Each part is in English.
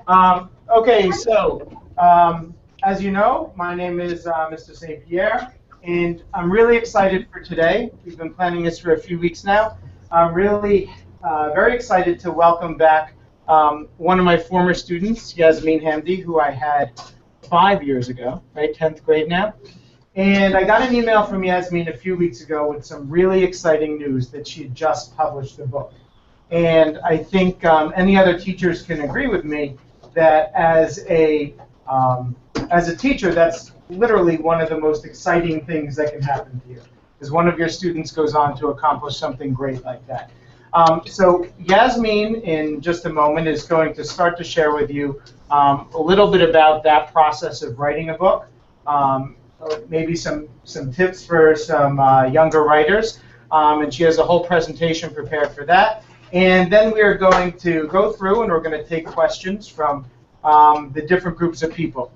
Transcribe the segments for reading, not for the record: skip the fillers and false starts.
Okay, so as you know, my name is Mr. St Pierre, and I'm really excited for today. We've been planning this for a few weeks now. I'm really very excited to welcome back one of my former students, Yasmine Hamdi, who I had 5 years ago, right, 10th grade now. And I got an email from Yasmine a few weeks ago with some really exciting news that she had just published a book. And I think any other teachers can agree with me that as a teacher, that's literally one of the most exciting things that can happen to you, is one of your students goes on to accomplish something great like that. So Yasmine, in just a moment, is going to start to share with you a little bit about that process of writing a book, maybe some tips for some younger writers, and she has a whole presentation prepared for that. And then we are going to go through and we're going to take questions from the different groups of people.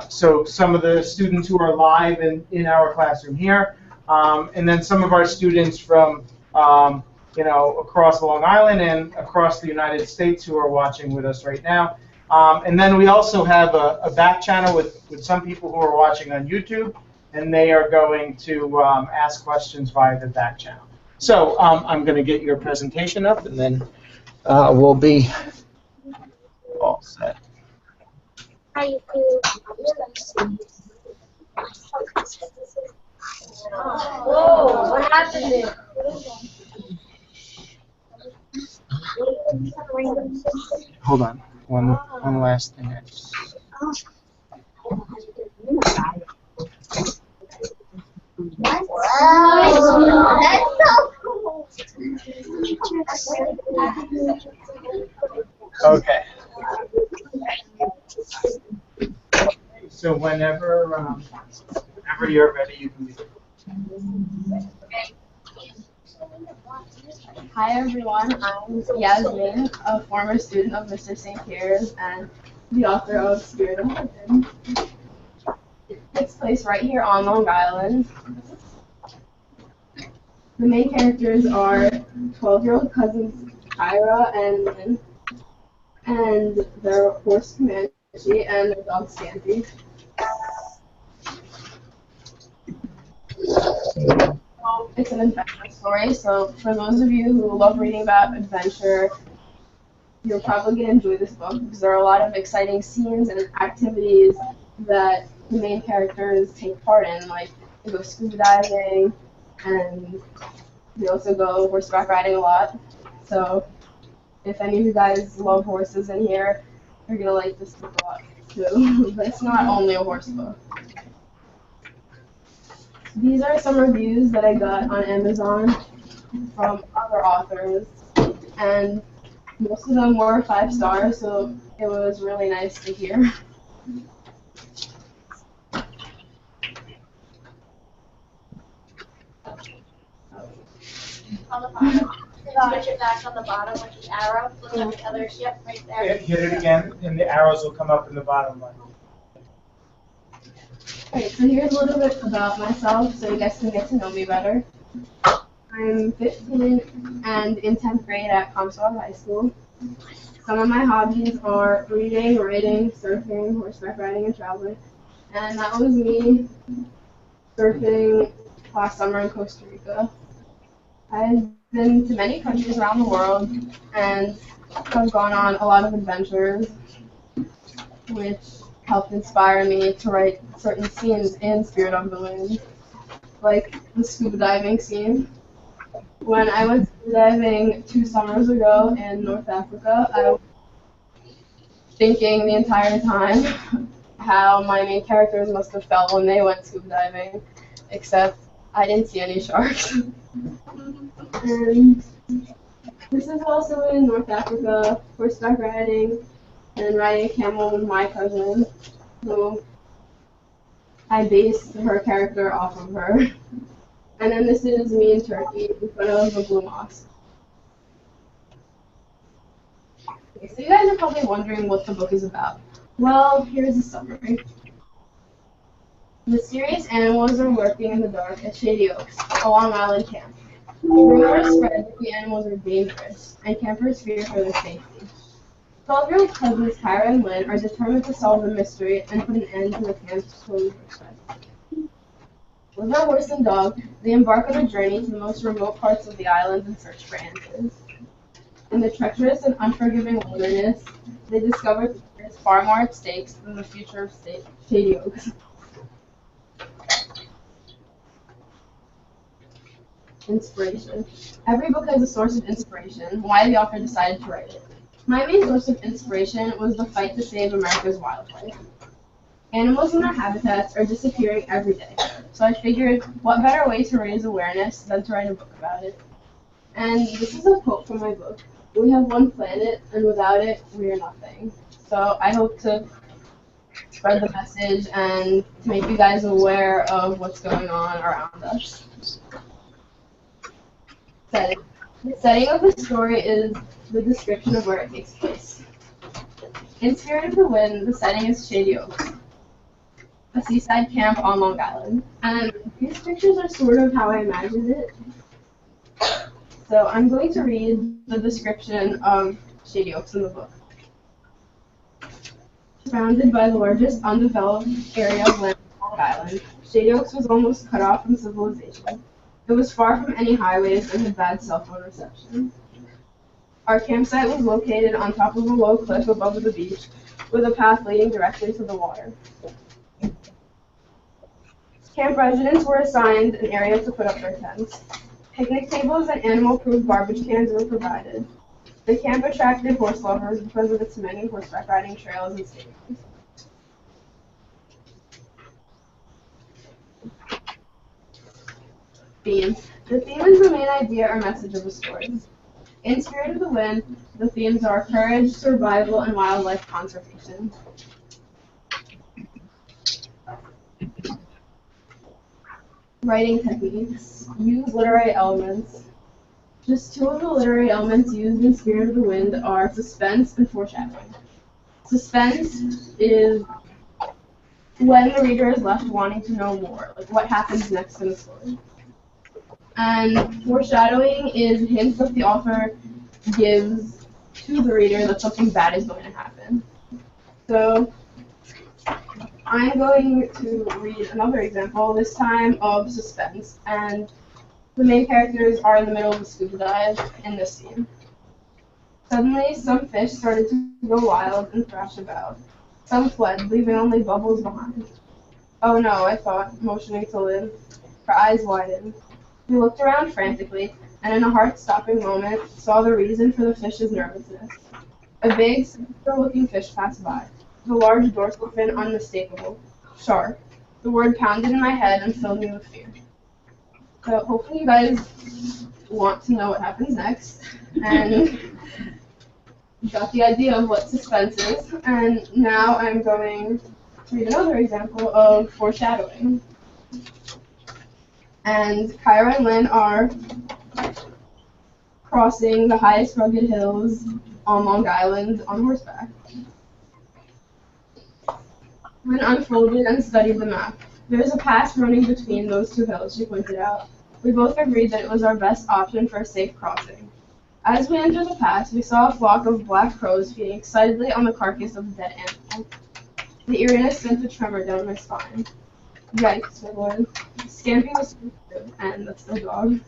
So some of the students who are live in our classroom here, and then some of our students from across Long Island and across the United States who are watching with us right now. And then we also have a back channel with some people who are watching on YouTube, and they are going to ask questions via the back channel. So I'm going to get your presentation up, and then we'll be all set. Whoa, what happened there? Hold on, one last thing. Wow, that's so cool. Okay. So whenever you're ready, you can begin. Hi everyone, I'm Yasmine, a former student of Mr. St Pierre's and the author of Spirit of Heaven. It takes place right here on Long Island. The main characters are 12-year-old cousins Kyra and Lynn, and their horse Comanche and their dog Sandy. It's an adventure story, so for those of you who love reading about adventure, you're probably going to enjoy this book because there are a lot of exciting scenes and activities that the main characters take part in, like they go scuba diving, and they also go horseback riding a lot. So if any of you guys love horses in here, you're going to like this book a lot too. But it's not only a horse book. These are some reviews that I got on Amazon from other authors, and most of them were 5 stars, so it was really nice to hear. On the bottom. Switch it back on the bottom with the arrow. Look at the others. Yep, right there. Hit it again, and the arrows will come up in the bottom line. Alright, so here's a little bit about myself so you guys can get to know me better. I'm 15 and in 10th grade at Comstock High School. Some of my hobbies are reading, writing, surfing, horseback riding, and traveling. And that was me surfing last summer in Costa Rica. I've been to many countries around the world and have gone on a lot of adventures, which helped inspire me to write certain scenes in Spirit of the Wind, like the scuba diving scene. When I went scuba diving 2 summers ago in North Africa, I was thinking the entire time how my main characters must have felt when they went scuba diving, except I didn't see any sharks. And this is also in North Africa, horseback riding, and riding a camel with my cousin, who I based her character off of her. And then this is me in Turkey in front of the Blue Mosque. Okay, so you guys are probably wondering what the book is about. Well, here's a summary. Mysterious animals are lurking in the dark at Shady Oaks, a Long Island camp. Rumors spread that the animals are dangerous, and campers fear for their safety. 12-year-old cousins Kyra and Lynn are determined to solve the mystery and put an end to the camp's closed respect. With their horse and dog, they embark on a journey to the most remote parts of the island in search for answers. In the treacherous and unforgiving wilderness, they discover that there is far more at stake than the future of Shady Oaks. Inspiration. Every book has a source of inspiration, why the author decided to write it. My main source of inspiration was the fight to save America's wildlife. Animals in their habitats are disappearing every day, so I figured what better way to raise awareness than to write a book about it. And this is a quote from my book. We have one planet, and without it, we are nothing. So I hope to spread the message and to make you guys aware of what's going on around us. Setting. The setting of the story is the description of where it takes place. In Spirit of the Wind, the setting is Shady Oaks, a seaside camp on Long Island. And these pictures are sort of how I imagined it. So I'm going to read the description of Shady Oaks in the book. Surrounded by the largest undeveloped area of land on Long Island, Shady Oaks was almost cut off from civilization. It was far from any highways and had bad cell phone reception. Our campsite was located on top of a low cliff above the beach, with a path leading directly to the water. Camp residents were assigned an area to put up their tents. Picnic tables and animal-proof garbage cans were provided. The camp attracted horse lovers because of its many horseback riding trails and stables. Themes. The theme is the main idea or message of the story. In Spirit of the Wind, the themes are courage, survival, and wildlife conservation. Writing techniques. Use literary elements. Just two of the literary elements used in Spirit of the Wind are suspense and foreshadowing. Suspense is when the reader is left wanting to know more, like what happens next in the story. And foreshadowing is hints that the author gives to the reader that something bad is going to happen. So I'm going to read another example, this time of suspense, and the main characters are in the middle of a scuba dive in this scene. Suddenly, some fish started to go wild and thrash about. Some fled, leaving only bubbles behind. Oh no, I thought, motioning to Lynn. Her eyes widened. We looked around frantically, and in a heart-stopping moment, saw the reason for the fish's nervousness. A big, sinister-looking fish passed by. The large dorsal fin unmistakable. Shark. The word pounded in my head and filled me with fear. So hopefully you guys want to know what happens next, and you got the idea of what suspense is. And now I'm going to read another example of foreshadowing. And Kyra and Lynn are crossing the highest rugged hills on Long Island on horseback. Lynn unfolded and studied the map. There is a pass running between those two hills, she pointed out. We both agreed that it was our best option for a safe crossing. As we entered the pass, we saw a flock of black crows feeding excitedly on the carcass of a dead animal. The eeriness sent a tremor down my spine. Yikes, said Lynn. Scampy was good, and that's the dog.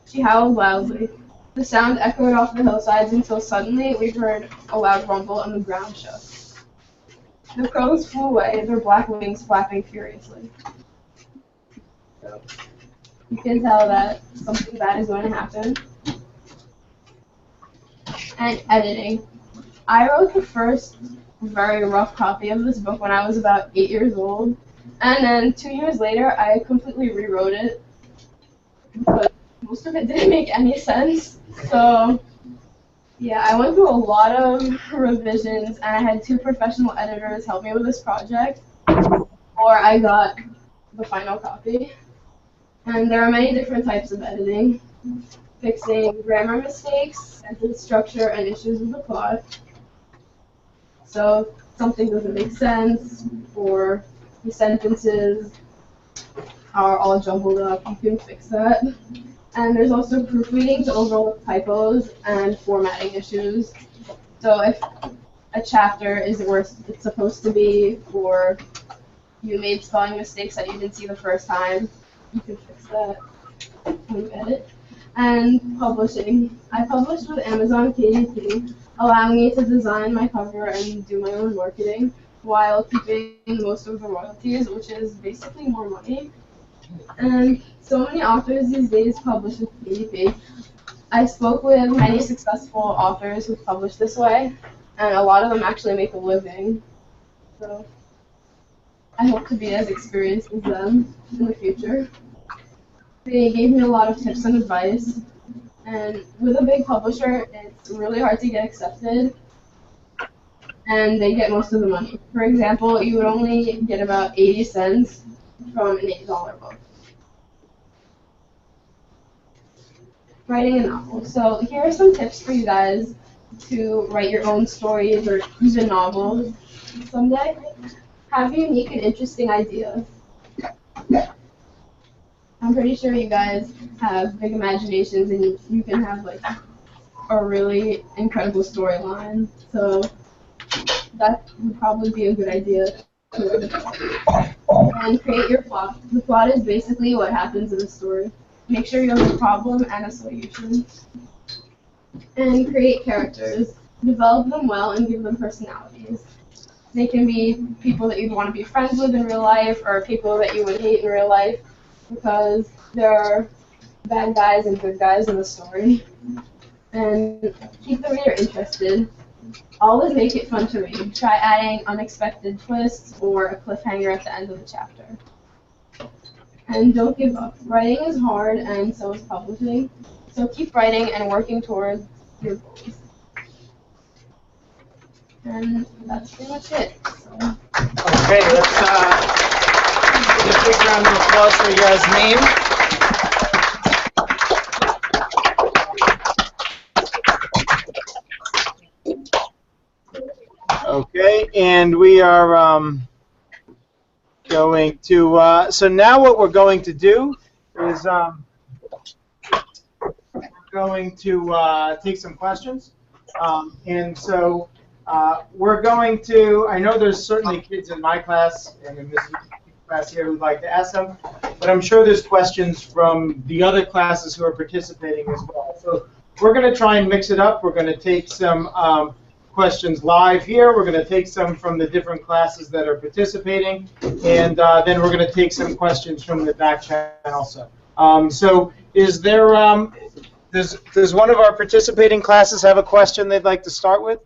She howled loudly. The sound echoed off the hillsides until suddenly we heard a loud rumble and the ground shook. The crows flew away, their black wings flapping furiously. So, you can tell that something bad is going to happen. And editing. I wrote the first very rough copy of this book when I was about 8 years old. And then 2 years later, I completely rewrote it. But most of it didn't make any sense. So, yeah, I went through a lot of revisions, and I had 2 professional editors help me with this project before I got the final copy. And there are many different types of editing. Fixing grammar mistakes, sentence structure, and issues with the plot. So, if something doesn't make sense, or the sentences are all jumbled up, you can fix that. And there's also proofreading to overlook typos and formatting issues. So if a chapter isn't where it's supposed to be, or you made spelling mistakes that you didn't see the first time. You can fix that and edit. And publishing. I published with Amazon KDP, allowing me to design my cover and do my own marketing while keeping most of the royalties, which is basically more money. And so many authors these days publish with KDP. I spoke with many successful authors who publish this way, and a lot of them actually make a living. So I hope to be as experienced as them in the future. They gave me a lot of tips and advice, and with a big publisher, it's really hard to get accepted, and they get most of the money. For example, you would only get about 80 cents from an $8 book. Writing a novel. So here are some tips for you guys to write your own stories or even novels someday. Have unique and interesting ideas. I'm pretty sure you guys have big imaginations and you can have like a really incredible storyline. So that would probably be a good idea to write about. And create your plot. The plot is basically what happens in the story. Make sure you have a problem and a solution. And create characters. Develop them well and give them personalities. They can be people that you'd want to be friends with in real life or people that you would hate in real life because there are bad guys and good guys in the story. And keep the reader interested. Always make it fun to read. Try adding unexpected twists or a cliffhanger at the end of the chapter. And don't give up. Writing is hard, and so is publishing. So keep writing and working towards your goals. And that's pretty much it. So. Okay, let's give a big round of applause for Yasmine. Okay, and we are going to, so now what we're going to do is we're going to take some questions. And so we're going to, I know there's certainly kids in my class and in this class here who'd like to ask them, but I'm sure there's questions from the other classes who are participating as well. So we're going to try and mix it up. We're going to take some questions live here. We're going to take some from the different classes that are participating, and then we're going to take some questions from the back channel also. So is there, does one of our participating classes have a question they'd like to start with?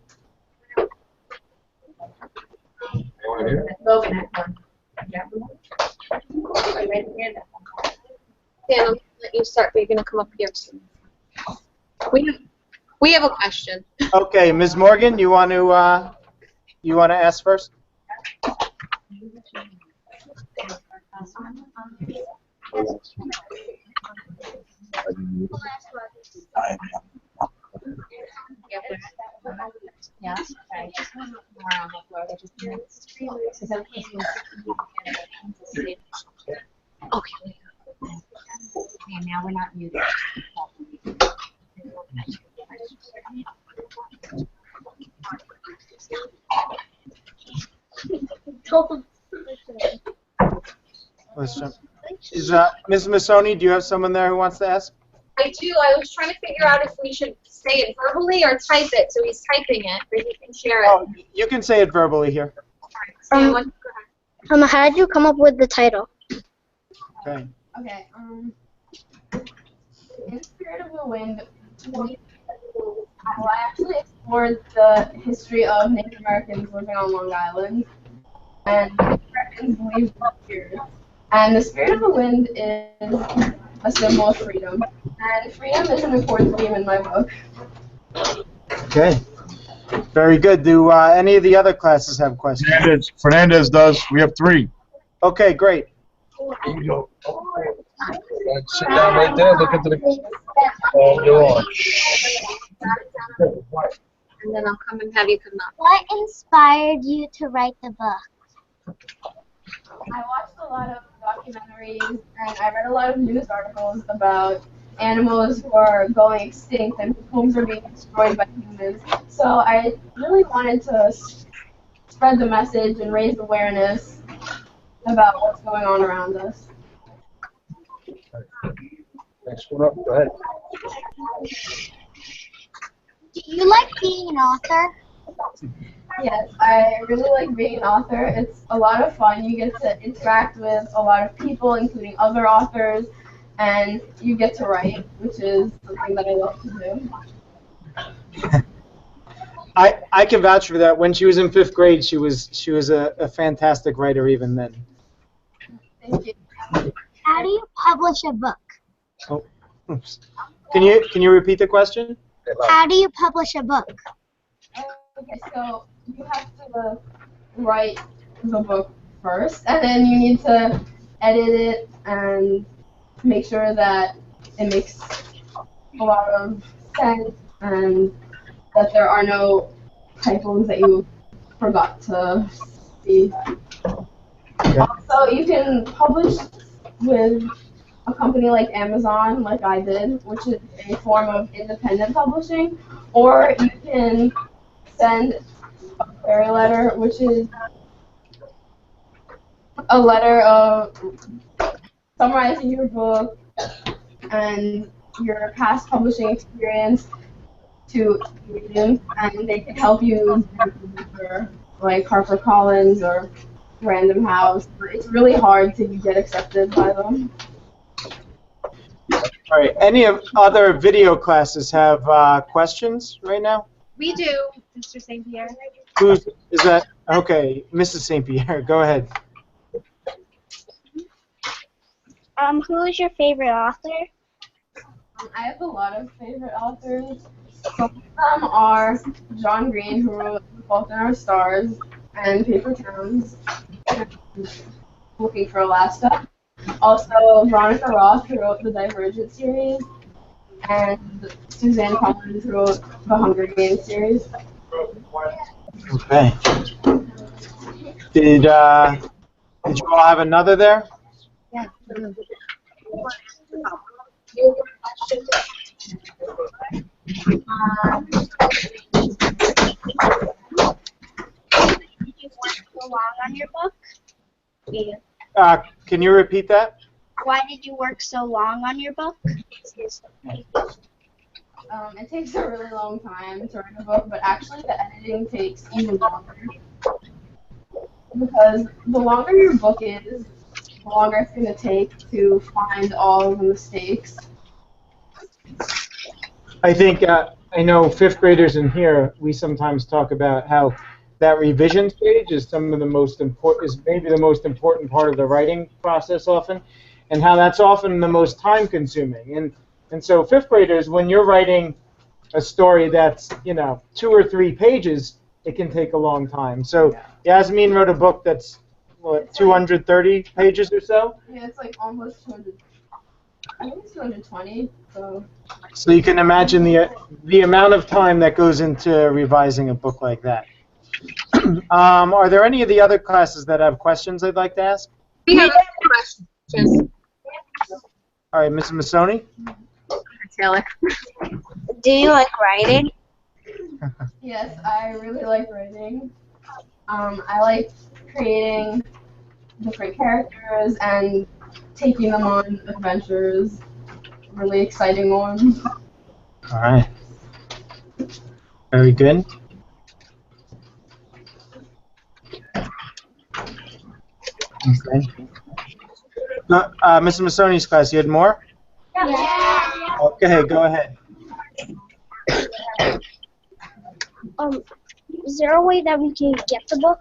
Dan, I'll let you start, but you're going to come up here soon. We have a question. Okay, Ms. Morgan, you want to ask first? Yeah, sorry. Just one more on the floor. Okay. Okay, now we're not muted. Let's jump. Is Ms. Missoni, do you have someone there who wants to ask? I do. I was trying to figure out if we should say it verbally or type it. So he's typing it, but he can share it. Oh, you can say it verbally here. Stan, go ahead. How did you come up with the title? Okay. Okay, in Spirit of the Wind, I actually explored the history of Native Americans living on Long Island, and Native Americans believed in spirits. And the Spirit of the Wind is a symbol of freedom, and freedom is an important theme in my book. Okay. Very good. Do any of the other classes have questions? Fernandez does. We have 3. Okay, great. Here you go. Sit down right there. Look into the. Oh, you're on. And then I'll come and have you come up. What inspired you to write the book? I watched a lot of documentaries, and I read a lot of news articles about animals who are going extinct and homes are being destroyed by humans. So I really wanted to spread the message and raise awareness about what's going on around us. Next one up, go ahead. Do you like being an author? Yes, I really like being an author. It's a lot of fun. You get to interact with a lot of people, including other authors, and you get to write, which is something that I love to do. I can vouch for that. When she was in 5th grade, she was a fantastic writer even then. Thank you. How do you publish a book? Oh, oops. Can you repeat the question? How do you publish a book? Okay, so you have to write the book first, and then you need to edit it and make sure that it makes a lot of sense and that there are no typos that you forgot to see. Okay. Also, you can publish with a company like Amazon, like I did, which is a form of independent publishing, or you can send a query letter, which is a letter of summarizing your book and your past publishing experience to agents, and they can help you for like HarperCollins or Random House. It's really hard to get accepted by them. All right. Any of other video classes have questions right now? We do, Mr. St. Pierre. Is that? Okay, Mrs. St. Pierre, go ahead. Who is your favorite author? I have a lot of favorite authors. Some of them are John Green, who wrote The Fault in Our Stars and Paper Towns, Looking for Alaska. Also, Veronica Roth, who wrote the Divergent series, and Suzanne Collins, who wrote the Hunger Games series. Okay. Did you all have another there? Yeah. Did you work so long on your book? Yeah. Can you repeat that? Why did you work so long on your book? It takes a really long time to write a book, but actually the editing takes even longer. Because the longer your book is, the longer it's going to take to find all the mistakes. I think I know 5th graders in here. We sometimes talk about how that revision stage is some of the most important, is maybe the most important part of the writing process often, and how that's often the most time-consuming. And so 5th graders, when you're writing a story that's 2 or 3 pages, it can take a long time. So Yasmine wrote a book that's what, 230 pages or so. Yeah, it's like almost 200. I think it's 220. So you can imagine the amount of time that goes into revising a book like that. Are there any of the other classes that have questions I'd like to ask? We have a question. All right, Mrs. Missoni? Taylor. Do you like writing? Yes, I really like writing. I like creating different characters and taking them on adventures, really exciting ones. All right. Very good. Okay. Mr. Missoni's class, you had more? Yeah. Okay, go ahead. Is there a way that we can get the book?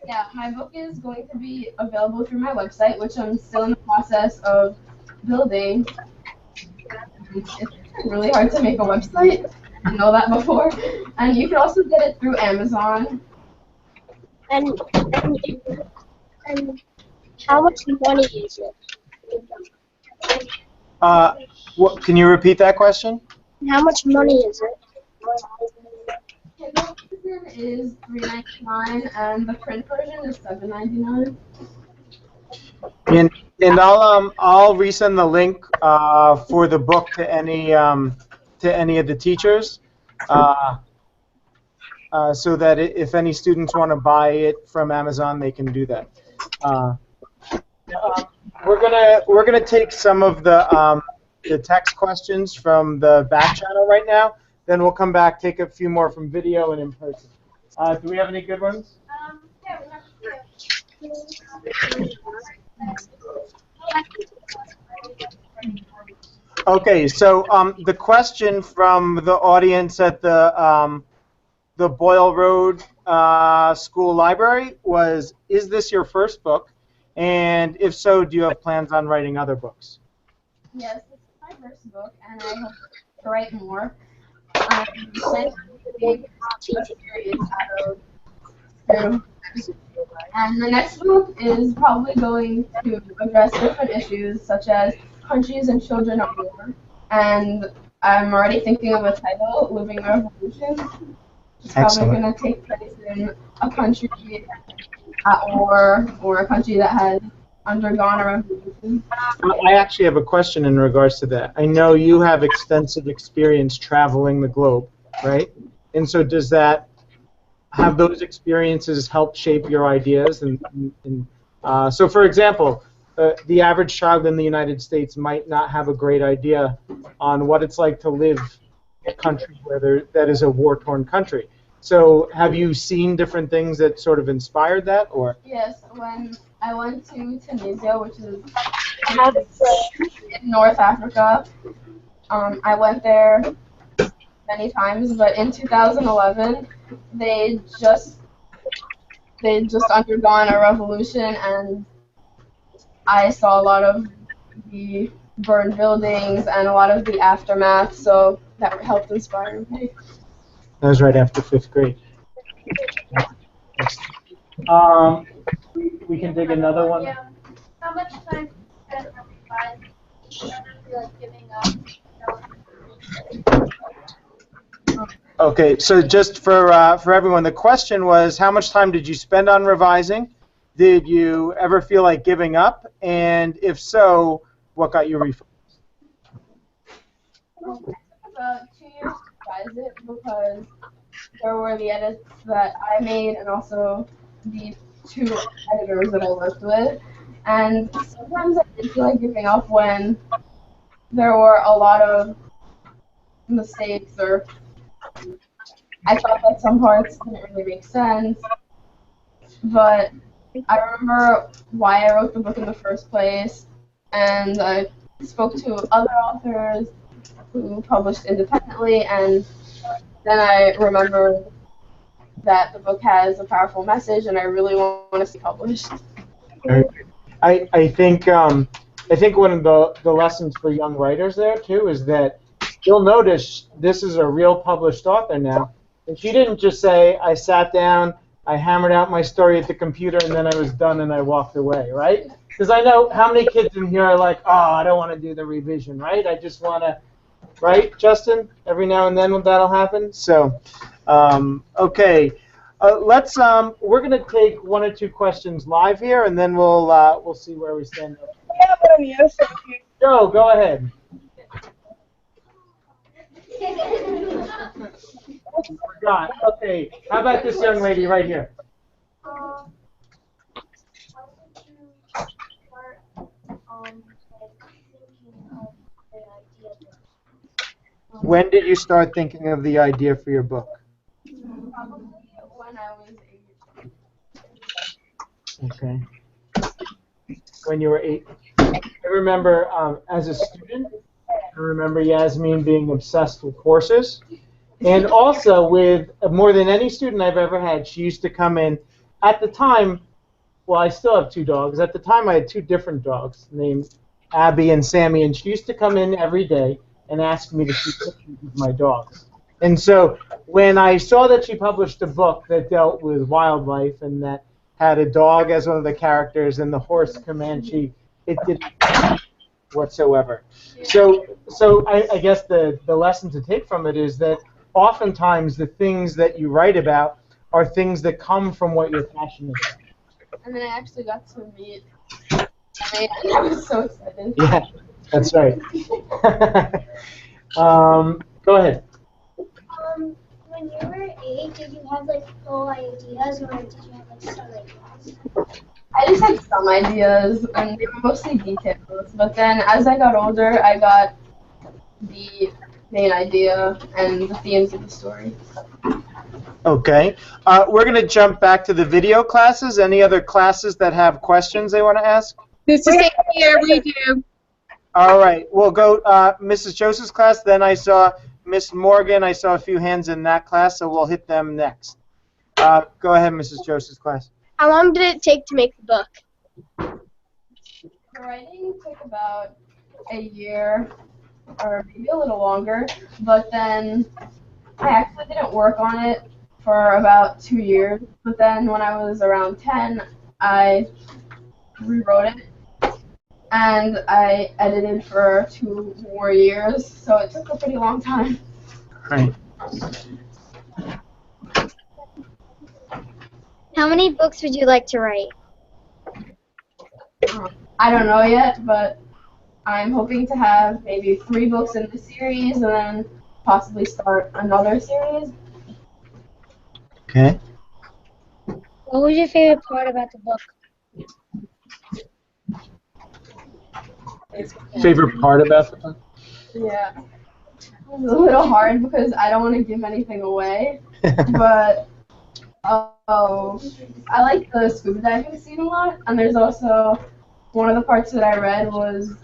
Yeah, my book is going to be available through my website, which I'm still in the process of building. It's really hard to make a website. I know that before. And you can also get it through Amazon. And how much money is it? What, can you repeat that question? How much money is it? Kindle version is $3.99 and the print version is $7.99. And I'll resend the link for the book to any of the teachers, so that if any students want to buy it from Amazon, they can do that. We're gonna take some of the text questions from the back channel right now. Then we'll come back, take a few more from video and in person. Do we have any good ones? Yeah, we have Okay, so the question from the audience at the Boyle Road School Library was, is this your first book? And if so, do you have plans on writing other books? Yes, this is my first book, and I hope to write more. I'm planning to make a series out of two. And the next book is probably going to address different issues, such as countries and children at war. And I'm already thinking of a title, Living Revolution. It's probably going to take place in a country at war or a country that has undergone a revolution. I actually have a question in regards to that. I know you have extensive experience traveling the globe, right? And so does that have those experiences help shape your ideas? So, for example, the average child in the United States might not have a great idea on what it's like to live in a country that is a war-torn country. So have you seen different things that sort of inspired that, or? Yes, when I went to Tunisia, which is in North Africa, I went there many times, but in 2011, they just undergone a revolution, and I saw a lot of the burned buildings and a lot of the aftermath, so that helped inspire me. That was right after 5th grade. We can dig another one. Yeah. How much time do you spend on revising? Do you ever feel like giving up? Okay, so just for everyone, the question was, how much time did you spend on revising? Did you ever feel like giving up? And if so, what got you refocused? It took about 2 years to revise it because there were the edits that I made and also the 2 editors that I worked with. And sometimes I did feel like giving up when there were a lot of mistakes, or I thought that some parts didn't really make sense. But I remember why I wrote the book in the first place, and I spoke to other authors who published independently, and then I remembered that the book has a powerful message, and I really want to see it published. I think one of the lessons for young writers there too is that you'll notice this is a real published author now, and she didn't just say, I sat down, I hammered out my story at the computer, and then I was done and I walked away, right? Because I know how many kids in here are like, oh, I don't want to do the revision, right? I just want to, right, Justin? Every now and then that'll happen. So, okay, we're gonna take 1 or 2 questions live here, and then we'll see where we stand. Yeah, but I'm here, so if you... Joe, go ahead. Forgot. Okay, how about this young lady right here? When did you start thinking of the idea for your book? Probably when I was 8. Okay. When you were 8. I remember as a student, I remember Yasmine being obsessed with horses. And also with more than any student I've ever had, she used to come in. At the time, well, I still have 2 dogs. At the time, I had 2 different dogs named Abby and Sammy, and she used to come in every day and ask me to see pictures of my dogs. And so when I saw that she published a book that dealt with wildlife and that had a dog as one of the characters and the horse Comanche, it didn't whatsoever. So I guess the lesson to take from it is that oftentimes the things that you write about are things that come from what you're passionate about. And then I actually got to meet Sammy, and I was so excited. Yeah, that's right. Go ahead. When you were 8, did you have like full ideas, or did you have like some ideas? I just had some ideas, and they were mostly details. But then, as I got older, I got the main idea and the themes of the story. Okay. We're going to jump back to the video classes. Any other classes that have questions they want to ask? This is St Pierre, we do. All right. We'll go Mrs. Joseph's class. Then I saw Miss Morgan. I saw a few hands in that class, so we'll hit them next. Go ahead, Mrs. Joseph's class. How long did it take to make the book? The writing took about a year, or maybe a little longer, but then I actually didn't work on it for about 2 years. But then when I was around 10, I rewrote it, and I edited for 2 more years, so it took a pretty long time. Right. How many books would you like to write? I don't know yet, but I'm hoping to have maybe 3 books in the series and then possibly start another series. Okay. What was your favorite part about the book? Favorite part about the book? Yeah. It's a little hard because I don't want to give anything away, but I like the scuba diving scene a lot, and there's also one of the parts that I read was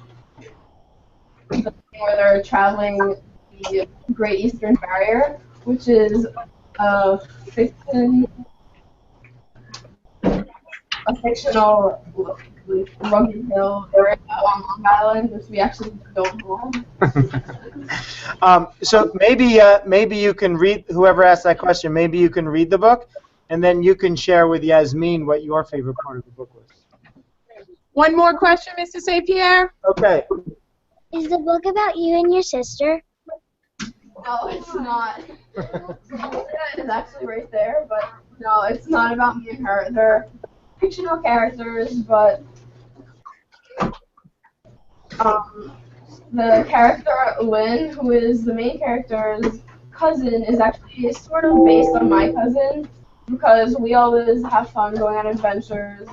the thing where they're traveling the Great Eastern Barrier, which is a fictional rugged hill area on Long Island, which we actually don't know. So maybe you can read, whoever asked that question, maybe you can read the book, and then you can share with Yasmine what your favorite part of the book was. One more question, Mr. St. Pierre. Okay. Is the book about you and your sister? No, it's not. It's actually right there, but no, it's not about me and her. They're fictional characters, but the character Lynn, who is the main character's cousin, is actually sort of based on my cousin because we always have fun going on adventures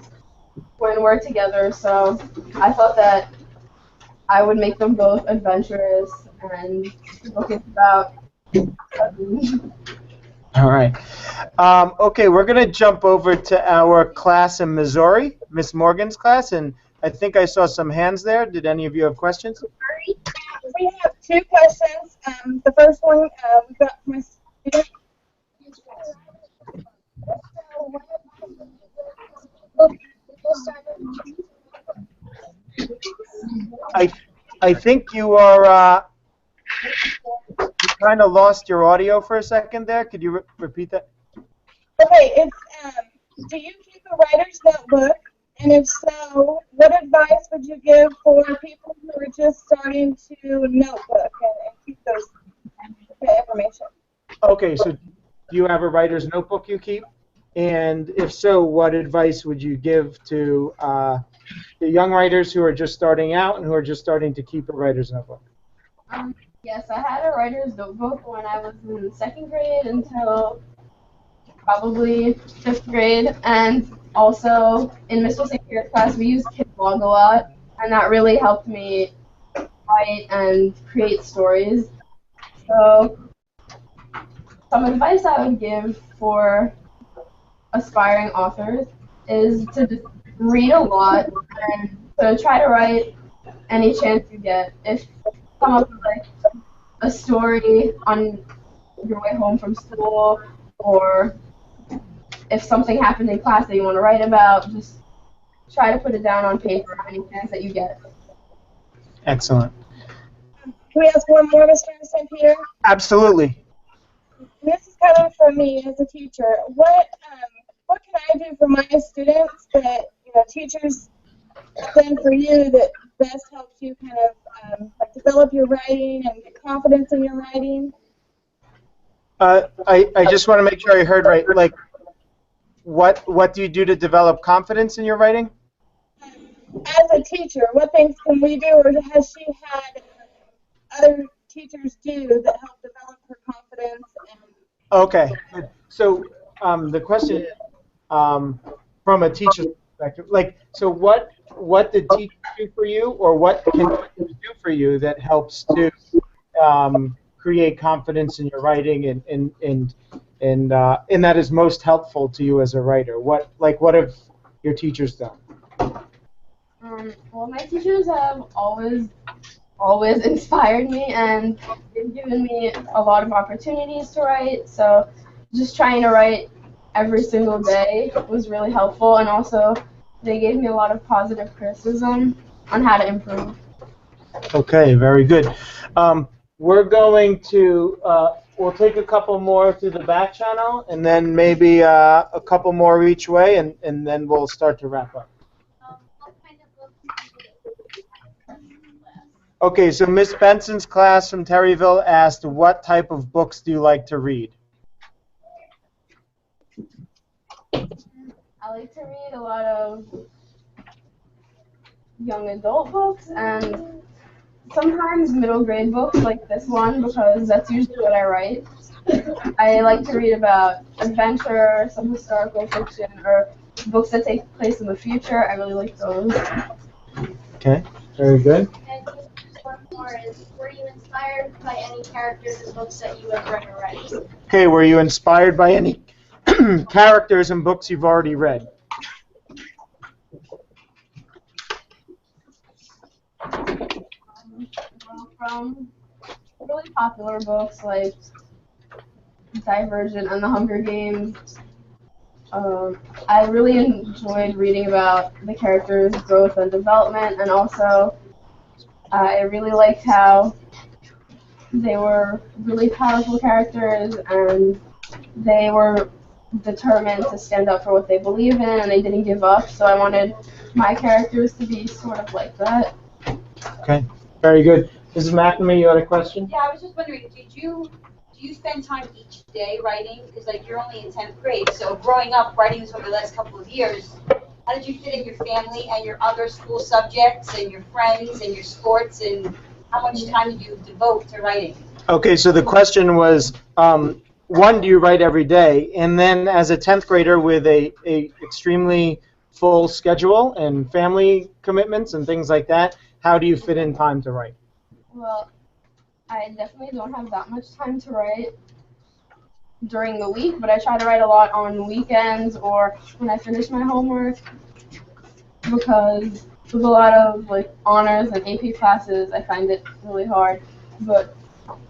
when we're together. So I thought that I would make them both adventurous, and the book is about cousins. All right. Okay, we're going to jump over to our class in Missouri, Miss Morgan's class, and I think I saw some hands there. Did any of you have questions? We have 2 questions. The first one we got from a student. I think you are, you kind of lost your audio for a second there. Could you repeat that? Okay, it's do you keep a writer's notebook? And if so, what advice would you give for people who are just starting to notebook and keep that information? Okay, so do you have a writer's notebook you keep? And if so, what advice would you give to the young writers who are just starting out and who are just starting to keep a writer's notebook? Yes, I had a writer's notebook when I was in 2nd grade until probably 5th grade, and also in Mr. St. Pierre's class we used KidBlog a lot, and that really helped me write and create stories. So some advice I would give for aspiring authors is to just read a lot and to try to write any chance you get. If you come up with like a story on your way home from school, or if something happened in class that you want to write about, just try to put it down on paper any chance that you get. Excellent. Can we ask one more, Mr. St. Pierre? Absolutely. And this is kind of for me as a teacher. What can I do for my students that teachers have done for you that best helps you kind of like develop your writing and get confidence in your writing? I just want to make sure I heard right. Like, what do you do to develop confidence in your writing? as a teacher, what things can we do, or has she had other teachers do that help develop her confidence? Okay. Good. So the question is, from a teacher's perspective, like, so what did teachers do for you, or what can teachers do for you that helps to create confidence in your writing and that is most helpful to you as a writer? What have your teachers done? Well, my teachers have always inspired me, and they've given me a lot of opportunities to write. So just trying to write every single day was really helpful, and also they gave me a lot of positive criticism on how to improve. Okay, very good. We're going to we'll take a couple more through the back channel, and then maybe a couple more each way, and then we'll start to wrap up. What kind of books do you like? Okay, so Miss Benson's class from Terryville asked, what type of books do you like to read? I like to read a lot of young adult books and sometimes middle grade books like this one, because that's usually what I write. I like to read about adventure, some historical fiction, or books that take place in the future. I really like those. Okay, very good. And just one more is, were you inspired by any characters in books that you have read already? Okay, were you inspired by any characters in books you've already read? From really popular books like Divergent and The Hunger Games. I really enjoyed reading about the characters' growth and development, and also I really liked how they were really powerful characters and they were determined to stand up for what they believe in, and they didn't give up. So I wanted my characters to be sort of like that. Okay, very good. Mrs. McNamee, you had a question? Yeah, I was just wondering, do you spend time each day writing? Because like you're only in 10th grade, so growing up writing this over the last couple of years, how did you fit in your family and your other school subjects and your friends and your sports, and how much time did you devote to writing? Okay, so the question was, one, do you write every day? And then as a 10th grader with a extremely full schedule and family commitments and things like that, how do you fit in time to write? Well, I definitely don't have that much time to write during the week, but I try to write a lot on weekends or when I finish my homework, because with a lot of like honors and AP classes, I find it really hard. But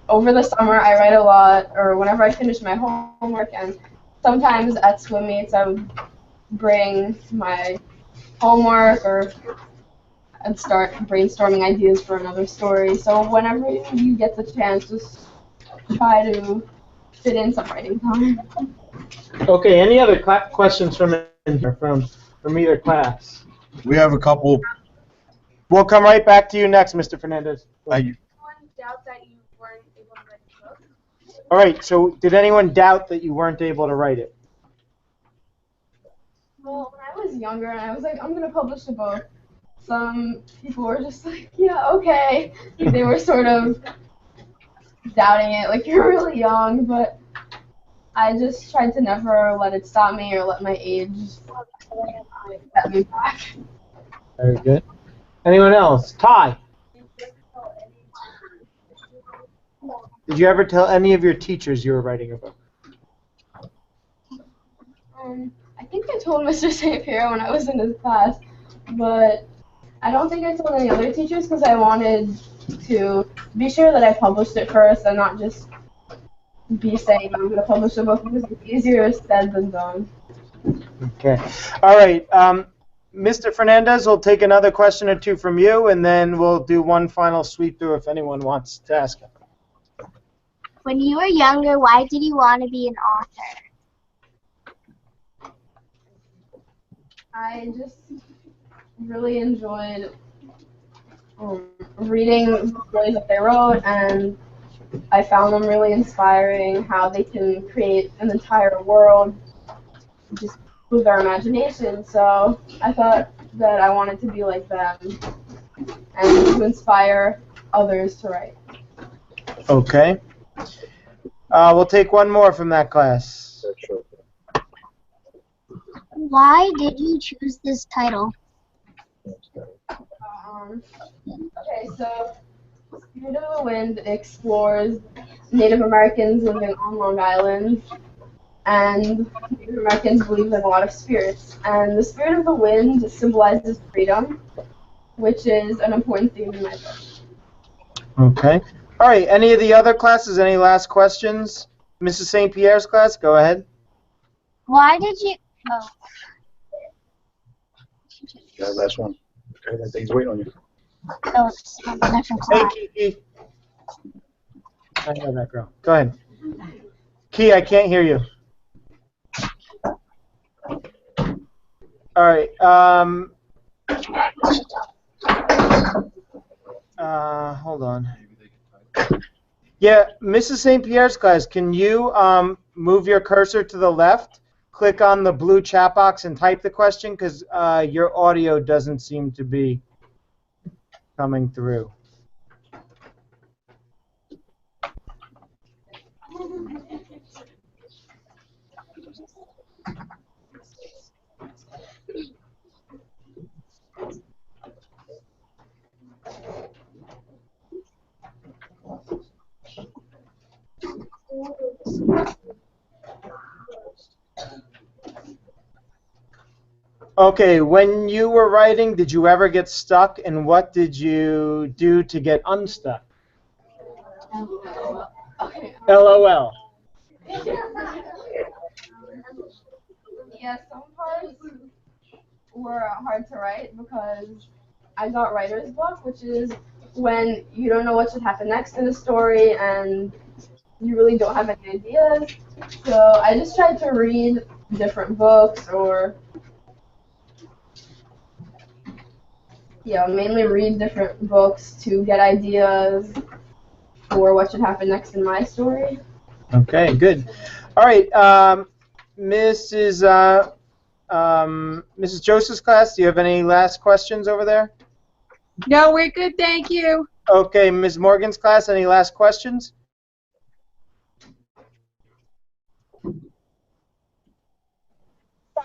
over the summer, I write a lot, or whenever I finish my homework, and sometimes at swim meets, I would bring my homework and start brainstorming ideas for another story. So whenever you get the chance, just try to fit in some writing time. Okay, any other questions from in here, from either class? We have a couple. We'll come right back to you next, Mr. Fernandez. Anyone doubt that you weren't able to write the book? All right, so did anyone doubt that you weren't able to write it? Well, when I was younger and I was like, I'm going to publish a book, some people were just like, yeah, okay. They were sort of doubting it, like, you're really young, but I just tried to never let it stop me or let my age set me back. Very good. Anyone else? Ty? Did you ever tell any of your teachers you were writing a book? I think I told Mr. St Pierre when I was in his class, but I don't think I told any other teachers because I wanted to be sure that I published it first and not just be saying I'm going to publish a book, because it's easier said than done. Okay. All right. Mr. Fernandez, we'll take another question or two from you, and then we'll do one final sweep through if anyone wants to ask it. When you were younger, why did you want to be an author? I just really enjoyed reading the stories that they wrote, and I found them really inspiring, how they can create an entire world just with their imagination. So I thought that I wanted to be like them and to inspire others to write. Okay. We'll take one more from that class. Why did you choose this title? Okay, so Spirit of the Wind explores Native Americans living on Long Island, and Native Americans believe in a lot of spirits. And the Spirit of the Wind symbolizes freedom, which is an important theme in my book. Okay. All right. Any of the other classes? Any last questions? Mrs. St. Pierre's class, go ahead. Why did you? Oh. Yeah, last one. Okay, I think he's waiting on you. Oh, it's a different Hey, class. Kiki. I know that girl. Go ahead. Key, I can't hear you. All right. Hold on. Yeah, Mrs. St. Pierre's class, can you move your cursor to the left, click on the blue chat box, and type the question? Because your audio doesn't seem to be coming through. Okay, when you were writing, did you ever get stuck, and what did you do to get unstuck? LOL. Yeah, some parts were hard to write because I got writer's block, which is when you don't know what should happen next in the story and you really don't have any ideas. So I just tried to read different books or, yeah, mainly read different books to get ideas for what should happen next in my story. Okay, good. All right, Mrs. Mrs. Joseph's class, do you have any last questions over there? No, we're good, thank you. Okay, Ms. Morgan's class, any last questions?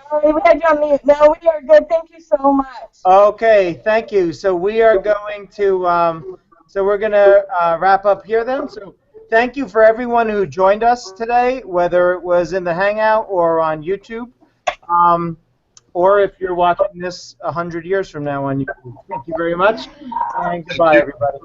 Sorry, we had you on mute. No, we are good. Thank you so much. Okay, thank you. So we are going to wrap up here then. So thank you for everyone who joined us today, whether it was in the Hangout or on YouTube, or if you're watching this 100 years from now on YouTube. Thank you very much, and goodbye, everybody.